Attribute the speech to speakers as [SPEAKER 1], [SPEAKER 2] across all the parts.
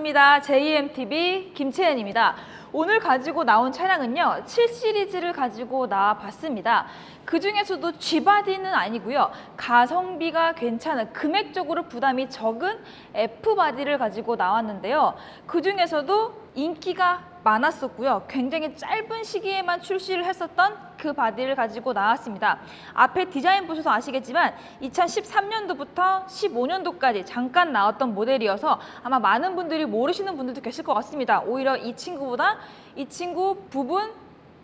[SPEAKER 1] 반갑습니다. JMTV 김채연입니다. 오늘 가지고 나온 차량은요, 7 시리즈를 가지고 나와봤습니다. 그 중에서도 G바디는 아니고요, 가성비가 괜찮은 금액적으로 부담이 적은 F바디를 가지고 나왔는데요. 그 중에서도 인기가 많았었고요. 굉장히 짧은 시기에만 출시를 했었던 그 바디를 가지고 나왔습니다. 앞에 디자인 보셔서 아시겠지만 2013년도부터 15년도까지 잠깐 나왔던 모델이어서 아마 많은 분들이 모르시는 분들도 계실 것 같습니다. 오히려 이 친구보다 이 친구 부분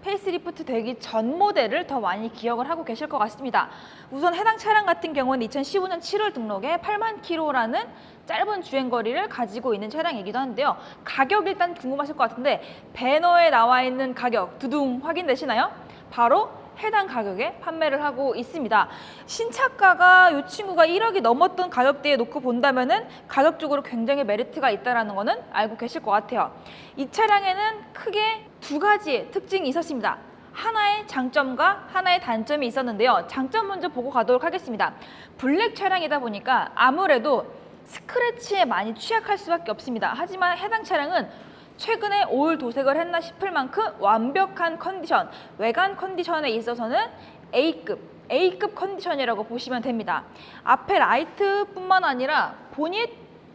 [SPEAKER 1] 페이스리프트 되기 전 모델을 더 많이 기억을 하고 계실 것 같습니다. 우선 해당 차량 같은 경우는 2015년 7월 등록에 8만 킬로라는 짧은 주행거리를 가지고 있는 차량이기도 한데요. 가격 일단 궁금하실 것 같은데 배너에 나와 있는 가격 두둥 확인되시나요? 바로 해당 가격에 판매를 하고 있습니다. 신차가가 이 친구가 1억이 넘었던 가격대에 놓고 본다면은 가격적으로 굉장히 메리트가 있다는 거는 알고 계실 것 같아요. 이 차량에는 크게 두 가지의 특징이 있었습니다. 하나의 장점과 하나의 단점이 있었는데요. 장점 먼저 보고 가도록 하겠습니다. 블랙 차량이다 보니까 아무래도 스크래치에 많이 취약할 수밖에 없습니다. 하지만 해당 차량은 최근에 오일 도색을 했나 싶을 만큼 완벽한 컨디션, 외관 컨디션에 있어서는 A급 컨디션이라고 보시면 됩니다. 앞에 라이트뿐만 아니라 보닛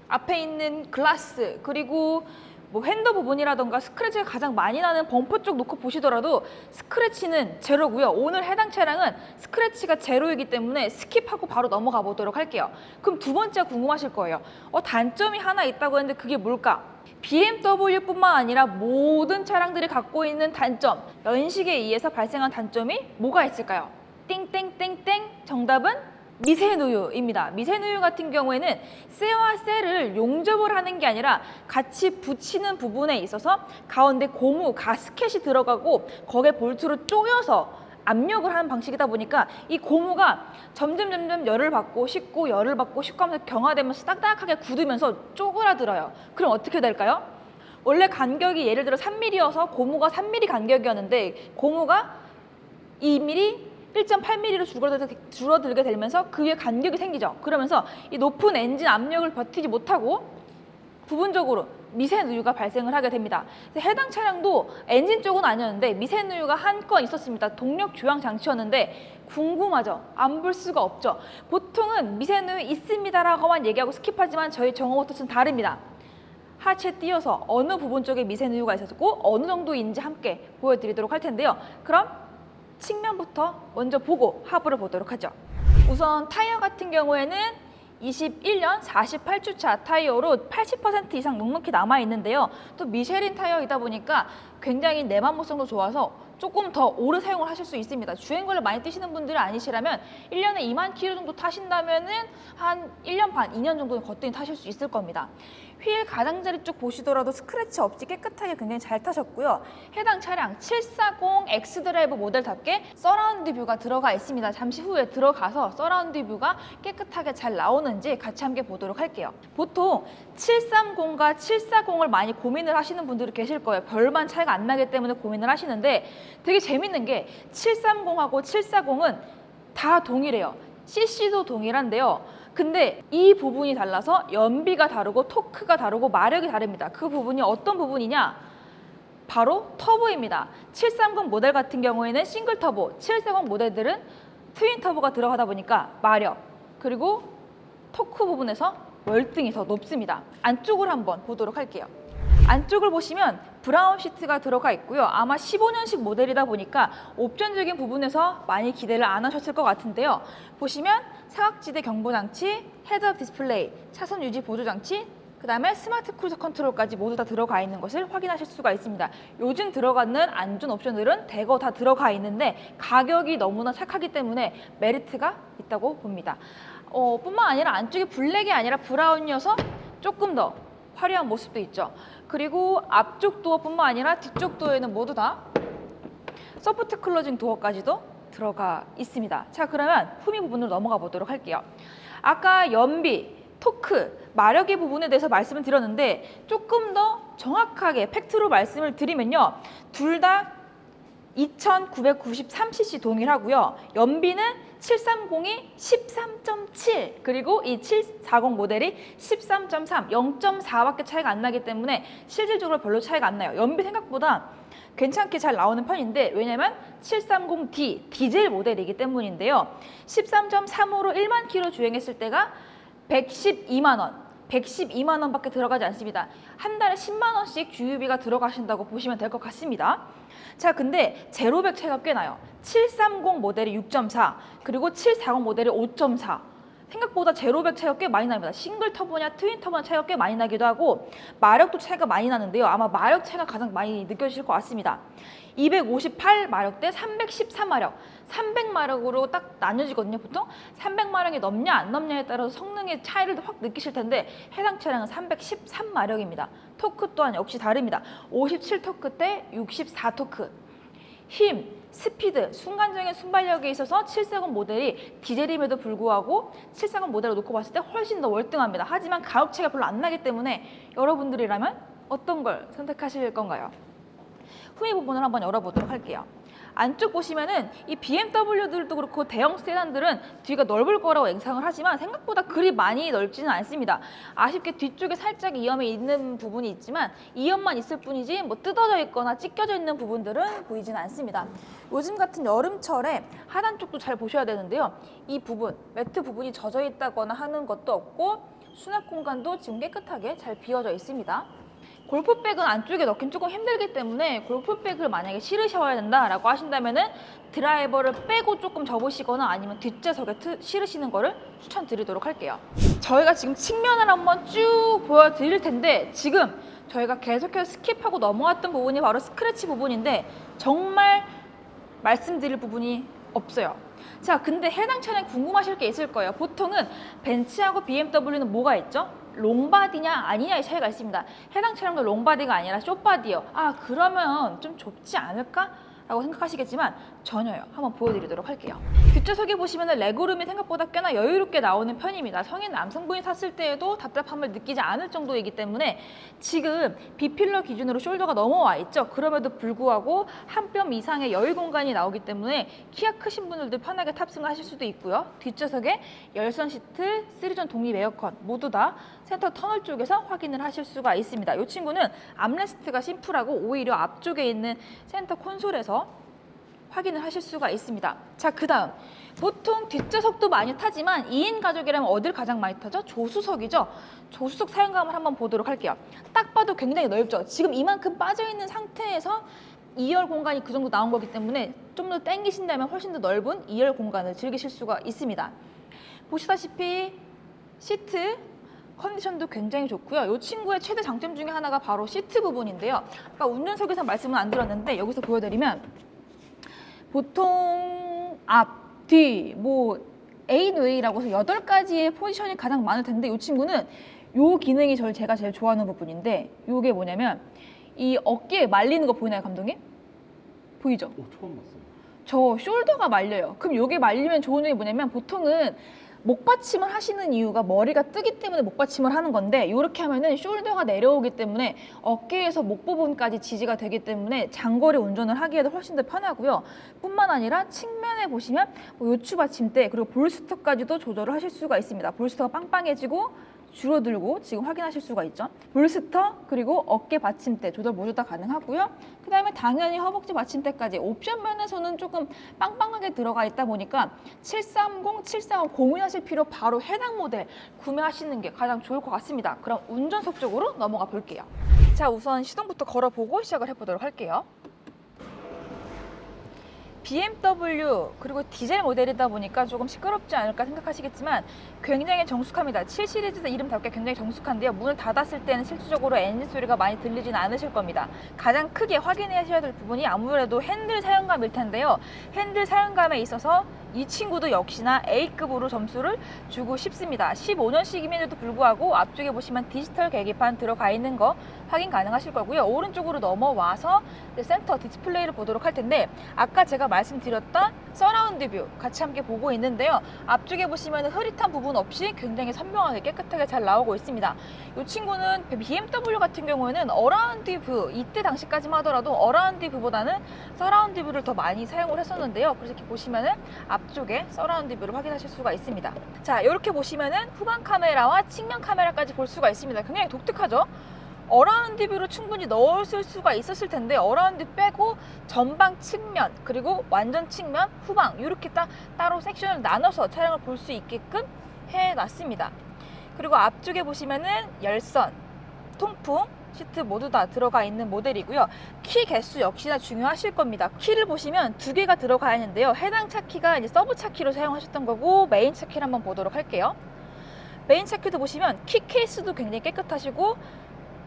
[SPEAKER 1] 앞에 있는 글라스, 그리고 뭐 핸더 부분이라던가 스크래치가 가장 많이 나는 범퍼 쪽 놓고 보시더라도 스크래치는 제로고요. 오늘 해당 차량은 스크래치가 제로이기 때문에 스킵하고 바로 넘어가 보도록 할게요. 그럼 두 번째가 궁금하실 거예요. 단점이 하나 있다고 했는데 그게 뭘까? BMW뿐만 아니라 모든 차량들이 갖고 있는 단점, 연식에 의해서 발생한 단점이 뭐가 있을까요? 땡땡땡땡, 정답은 미세누유입니다. 미세누유 같은 경우에는 쇠와 쇠를 용접을 하는 게 아니라 같이 붙이는 부분에 있어서 가운데 고무, 가스켓이 들어가고 거기에 볼트로 쪼여서 압력을 하는 방식이다 보니까 이 고무가 점점 열을 받고 식고 열을 받고 식고 하면서 경화되면서 딱딱하게 굳으면서 쪼그라들어요. 그럼 어떻게 될까요? 원래 간격이 예를 들어 3mm여서 고무가 3mm 간격이었는데 고무가 2mm, 1.8mm로 줄어들게 되면서 그 위에 간격이 생기죠. 그러면서 이 높은 엔진 압력을 버티지 못하고 부분적으로 미세누유가 발생을 하게 됩니다. 해당 차량도 엔진 쪽은 아니었는데 미세누유가 한 건 있었습니다. 동력 조향 장치였는데 궁금하죠? 안 볼 수가 없죠. 보통은 미세누유 있습니다라고만 얘기하고 스킵하지만 저희 정어모터스는 다릅니다. 하체 띄어서 어느 부분 쪽에 미세누유가 있었고 어느 정도인지 함께 보여드리도록 할 텐데요. 그럼 측면부터 먼저 보고 하부를 보도록 하죠. 우선 타이어 같은 경우에는 21년 48주차 타이어로 80% 이상 눅눅히 남아있는데요. 또 미쉐린 타이어이다 보니까 굉장히 내만모성도 좋아서 조금 더 오래 사용을 하실 수 있습니다. 주행거리를 많이 뛰시는 분들이 아니시라면 1년에 2만 킬로 정도 타신다면 한 1년 반, 2년 정도는 거뜬히 타실 수 있을 겁니다. 휠 가장자리 쪽 보시더라도 스크래치 없이 깨끗하게 굉장히 잘 타셨고요. 해당 차량 740 X드라이브 모델답게 서라운드 뷰가 들어가 있습니다. 잠시 후에 들어가서 서라운드 뷰가 깨끗하게 잘 나오는지 같이 함께 보도록 할게요. 보통 730과 740을 많이 고민을 하시는 분들이 계실 거예요. 별반 차이가 안 나기 때문에 고민을 하시는데 되게 재밌는 게 730하고 740은 다 동일해요. CC도 동일한데요. 근데 이 부분이 달라서 연비가 다르고 토크가 다르고 마력이 다릅니다. 그 부분이 어떤 부분이냐? 바로 터보입니다. 730 모델 같은 경우에는 싱글 터보, 740 모델들은 트윈 터보가 들어가다 보니까 마력, 그리고 토크 부분에서 월등히 더 높습니다. 안쪽을 한번 보도록 할게요. 안쪽을 보시면 브라운 시트가 들어가 있고요. 아마 15년식 모델이다 보니까 옵션적인 부분에서 많이 기대를 안 하셨을 것 같은데요. 보시면 사각지대 경보장치, 헤드업 디스플레이, 차선 유지 보조장치, 그 다음에 스마트 크루즈 컨트롤까지 모두 다 들어가 있는 것을 확인하실 수가 있습니다. 요즘 들어가는 안전 옵션들은 대거 다 들어가 있는데 가격이 너무나 착하기 때문에 메리트가 있다고 봅니다. 뿐만 아니라 안쪽이 블랙이 아니라 브라운이어서 조금 더 화려한 모습도 있죠. 그리고 앞쪽 도어뿐만 아니라 뒤쪽 도어에는 모두 다 소프트 클로징 도어까지도 들어가 있습니다. 자, 그러면 후미 부분으로 넘어가 보도록 할게요. 아까 연비, 토크, 마력의 부분에 대해서 말씀을 드렸는데 조금 더 정확하게 팩트로 말씀을 드리면요. 둘 다 2993cc 동일하고요. 연비는 730이 13.7 그리고 이 740 모델이 13.3, 0.4밖에 차이가 안 나기 때문에 실질적으로 별로 차이가 안 나요. 연비 생각보다 괜찮게 잘 나오는 편인데 왜냐면 730D 디젤 모델이기 때문인데요. 13.3으로 1만 킬로 주행했을 때가 112만 원. 112만 원밖에 들어가지 않습니다. 한 달에 10만 원씩 주유비가 들어가신다고 보시면 될 것 같습니다. 자, 근데 제로백 차이가 꽤 나요. 730 모델이 6.4 그리고 740 모델이 5.4. 생각보다 제로백 차이가 꽤 많이 납니다. 싱글 터보냐 트윈 터보냐 차이가 꽤 많이 나기도 하고 마력도 차이가 많이 나는데요. 아마 마력 차이가 가장 많이 느껴지실 것 같습니다. 258마력대 313마력, 300마력으로 딱 나뉘어지거든요. 보통 300마력이 넘냐 안 넘냐에 따라서 성능의 차이를 확 느끼실 텐데 해당 차량은 313마력입니다. 토크 또한 역시 다릅니다. 57토크 대 64토크. 힘, 스피드, 순간적인 순발력에 있어서 740 모델이 디젤임에도 불구하고 740 모델을 놓고 봤을 때 훨씬 더 월등합니다. 하지만 가격 차이가 별로 안 나기 때문에 여러분들이라면 어떤 걸 선택하실 건가요? 후미 부분을 한번 열어보도록 할게요. 안쪽 보시면은 이 BMW들도 그렇고 대형 세단들은 뒤가 넓을 거라고 예상을 하지만 생각보다 그리 많이 넓지는 않습니다. 아쉽게 뒤쪽에 살짝 이염이 있는 부분이 있지만 이염만 있을 뿐이지 뭐 뜯어져 있거나 찢겨져 있는 부분들은 보이지는 않습니다. 요즘 같은 여름철에 하단 쪽도 잘 보셔야 되는데요. 이 부분, 매트 부분이 젖어 있다거나 하는 것도 없고 수납 공간도 지금 깨끗하게 잘 비워져 있습니다. 골프백은 안쪽에 넣긴 조금 힘들기 때문에 골프백을 만약에 실으셔야 된다라고 하신다면은 드라이버를 빼고 조금 접으시거나 아니면 뒷좌석에 실으시는 거를 추천드리도록 할게요. 저희가 지금 측면을 한번 쭉 보여드릴 텐데 지금 저희가 계속해서 스킵하고 넘어왔던 부분이 바로 스크래치 부분인데 정말 말씀드릴 부분이 없어요. 자, 근데 해당 차량 궁금하실 게 있을 거예요. 보통은 벤츠하고 BMW는 뭐가 있죠? 롱바디냐 아니냐의 차이가 있습니다. 해당 차량도 롱바디가 아니라 숏바디요. 아, 그러면 좀 좁지 않을까? 라고 생각하시겠지만 전혀요. 한번 보여드리도록 할게요. 뒷좌석에 보시면 레그룸이 생각보다 꽤나 여유롭게 나오는 편입니다. 성인 남성분이 탔을 때에도 답답함을 느끼지 않을 정도이기 때문에 지금 B필러 기준으로 숄더가 넘어와 있죠. 그럼에도 불구하고 한 뼘 이상의 여유 공간이 나오기 때문에 키가 크신 분들도 편하게 탑승을 하실 수도 있고요. 뒷좌석에 열선 시트, 3존 독립 에어컨 모두 다 센터 터널 쪽에서 확인을 하실 수가 있습니다. 이 친구는 암레스트가 심플하고 오히려 앞쪽에 있는 센터 콘솔에서 확인을 하실 수가 있습니다. 자, 그 다음 보통 뒷좌석도 많이 타지만 2인 가족이라면 어딜 가장 많이 타죠? 조수석이죠. 조수석 사용감을 한번 보도록 할게요. 딱 봐도 굉장히 넓죠. 지금 이만큼 빠져있는 상태에서 2열 공간이 그 정도 나온 거기 때문에 좀 더 당기신다면 훨씬 더 넓은 2열 공간을 즐기실 수가 있습니다. 보시다시피 시트 컨디션도 굉장히 좋고요. 이 친구의 최대 장점 중에 하나가 바로 시트 부분인데요. 아까 운전석에서 말씀은 안 드렸는데 여기서 보여드리면 보통 앞, 뒤, 뭐 8웨이라고 해서 8가지의 포지션이 가장 많을 텐데 이 친구는 이 기능이 제가 제일 좋아하는 부분인데 이게 뭐냐면 이 어깨에 말리는 거 보이나요, 감독님? 보이죠?
[SPEAKER 2] 처음 봤어요.
[SPEAKER 1] 저 숄더가 말려요. 그럼 이게 말리면 좋은 점이 뭐냐면 보통은 목받침을 하시는 이유가 머리가 뜨기 때문에 목받침을 하는 건데 이렇게 하면은 숄더가 내려오기 때문에 어깨에서 목 부분까지 지지가 되기 때문에 장거리 운전을 하기에도 훨씬 더 편하고요. 뿐만 아니라 측면에 보시면 뭐 요추 받침대 그리고 볼스터까지도 조절을 하실 수가 있습니다. 볼스터가 빵빵해지고 줄어들고 지금 확인하실 수가 있죠. 볼스터 그리고 어깨 받침대 조절 모두 다 가능하고요. 그 다음에 당연히 허벅지 받침대까지 옵션 면에서는 조금 빵빵하게 들어가 있다 보니까 730, 740 고민하실 필요 바로 해당 모델 구매하시는 게 가장 좋을 것 같습니다. 그럼 운전석 쪽으로 넘어가 볼게요. 자, 우선 시동부터 걸어보고 시작을 해보도록 할게요. BMW 그리고 디젤 모델이다 보니까 조금 시끄럽지 않을까 생각하시겠지만 굉장히 정숙합니다. 7 시리즈의 이름답게 굉장히 정숙한데요. 문을 닫았을 때는 실질적으로 엔진 소리가 많이 들리지는 않으실 겁니다. 가장 크게 확인하셔야 될 부분이 아무래도 핸들 사용감일 텐데요. 핸들 사용감에 있어서 이 친구도 역시나 A급으로 점수를 주고 싶습니다. 15년식임에도 불구하고 앞쪽에 보시면 디지털 계기판 들어가 있는 거 확인 가능하실 거고요. 오른쪽으로 넘어와서 센터 디스플레이를 보도록 할 텐데 아까 제가 말씀드렸던 서라운드 뷰 같이 함께 보고 있는데요. 앞쪽에 보시면 흐릿한 부분 없이 굉장히 선명하게 깨끗하게 잘 나오고 있습니다. 이 친구는 BMW 같은 경우에는 어라운드 뷰, 이때 당시까지만 하더라도 어라운드 뷰보다는 서라운드 뷰를 더 많이 사용을 했었는데요. 그래서 이렇게 보시면은 앞쪽에 서라운드 뷰를 확인하실 수가 있습니다. 자, 이렇게 보시면은 후방 카메라와 측면 카메라까지 볼 수가 있습니다. 굉장히 독특하죠? 어라운드 뷰를 충분히 넣었을 수가 있었을 텐데 어라운드 빼고 전방 측면 그리고 완전 측면 후방 이렇게 따로 섹션을 나눠서 차량을 볼 수 있게끔 해놨습니다. 그리고 앞쪽에 보시면은 열선, 통풍, 시트 모두 다 들어가 있는 모델이고요. 키 개수 역시나 중요하실 겁니다. 키를 보시면 2개가 들어가 있는데요. 해당 차 키가 이제 서브 차 키로 사용하셨던 거고 메인 차 키를 한번 보도록 할게요. 메인 차 키도 보시면 키 케이스도 굉장히 깨끗하시고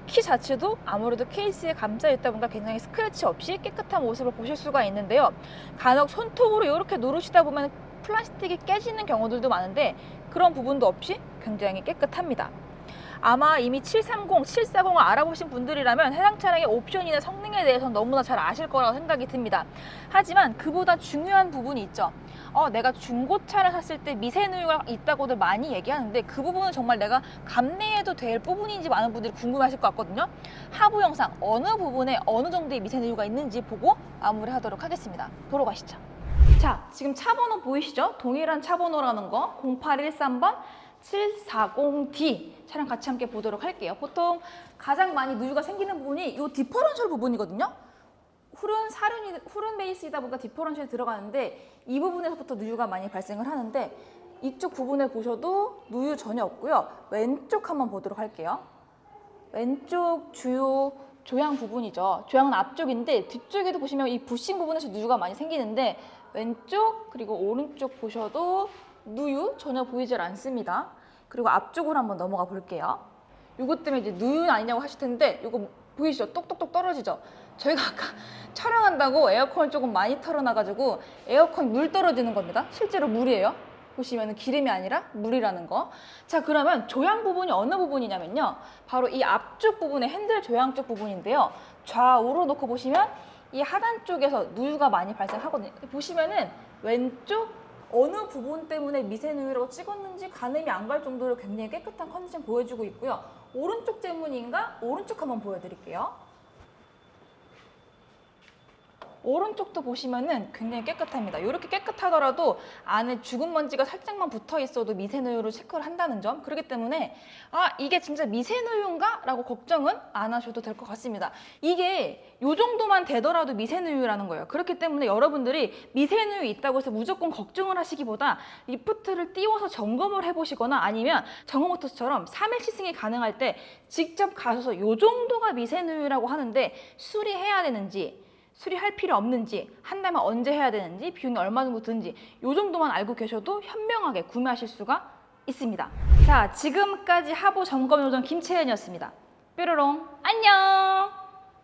[SPEAKER 1] 키 자체도 아무래도 케이스에 감싸 있다 보니까 굉장히 스크래치 없이 깨끗한 모습을 보실 수가 있는데요. 간혹 손톱으로 이렇게 누르시다 보면 플라스틱이 깨지는 경우들도 많은데 그런 부분도 없이 굉장히 깨끗합니다. 아마 이미 730, 740을 알아보신 분들이라면 해당 차량의 옵션이나 성능에 대해서 너무나 잘 아실 거라고 생각이 듭니다. 하지만 그보다 중요한 부분이 있죠. 내가 중고차를 샀을 때 미세누유가 있다고들 많이 얘기하는데 그 부분은 정말 내가 감내해도 될 부분인지 많은 분들이 궁금해하실 것 같거든요. 하부 영상 어느 부분에 어느 정도의 미세누유가 있는지 보고 마무리하도록 하겠습니다. 보러 가시죠. 자, 지금 차 번호 보이시죠? 동일한 차 번호라는 거 0813번 740D 차량 같이 함께 보도록 할게요. 보통 가장 많이 누유가 생기는 부분이 이 디퍼런셜 부분이거든요. 후륜 베이스이다 보니까 디퍼런셜이 들어가는데 이 부분에서부터 누유가 많이 발생을 하는데 이쪽 부분에 보셔도 누유 전혀 없고요. 왼쪽 한번 보도록 할게요. 왼쪽 주요 조향 부분이죠. 조향은 앞쪽인데 뒤쪽에도 보시면 이 부싱 부분에서 누유가 많이 생기는데 왼쪽 그리고 오른쪽 보셔도 누유 전혀 보이질 않습니다. 그리고 앞쪽으로 한번 넘어가 볼게요. 이것 때문에 이제 누유는 아니냐고 하실 텐데 이거 보이시죠? 똑똑똑 떨어지죠? 저희가 아까 촬영한다고 에어컨을 조금 많이 털어놔가지고 에어컨 물 떨어지는 겁니다. 실제로 물이에요. 보시면 기름이 아니라 물이라는 거. 자, 그러면 조향 부분이 어느 부분이냐면요. 바로 이 앞쪽 부분의 핸들 조향 쪽 부분인데요. 좌우로 놓고 보시면 이 하단 쪽에서 누유가 많이 발생하거든요. 보시면은 왼쪽 어느 부분 때문에 미세누유라고 찍었는지 가늠이 안 갈 정도로 굉장히 깨끗한 컨디션 보여주고 있고요. 오른쪽 때문인가? 오른쪽 한번 보여드릴게요. 오른쪽도 보시면은 굉장히 깨끗합니다. 이렇게 깨끗하더라도 안에 죽은 먼지가 살짝만 붙어 있어도 미세누유로 체크를 한다는 점. 그렇기 때문에 이게 진짜 미세누유인가? 라고 걱정은 안 하셔도 될 것 같습니다. 이게 이 정도만 되더라도 미세누유라는 거예요. 그렇기 때문에 여러분들이 미세누유 있다고 해서 무조건 걱정을 하시기보다 리프트를 띄워서 점검을 해보시거나 아니면 정호모터스처럼 3일 시승이 가능할 때 직접 가셔서 이 정도가 미세누유라고 하는데 수리해야 되는지 수리할 필요 없는지, 한다면 언제 해야 되는지, 비용이 얼마 정도 드는지 이 정도만 알고 계셔도 현명하게 구매하실 수가 있습니다. 자, 지금까지 하부 점검 요정 김채연이었습니다. 뾰로롱 안녕!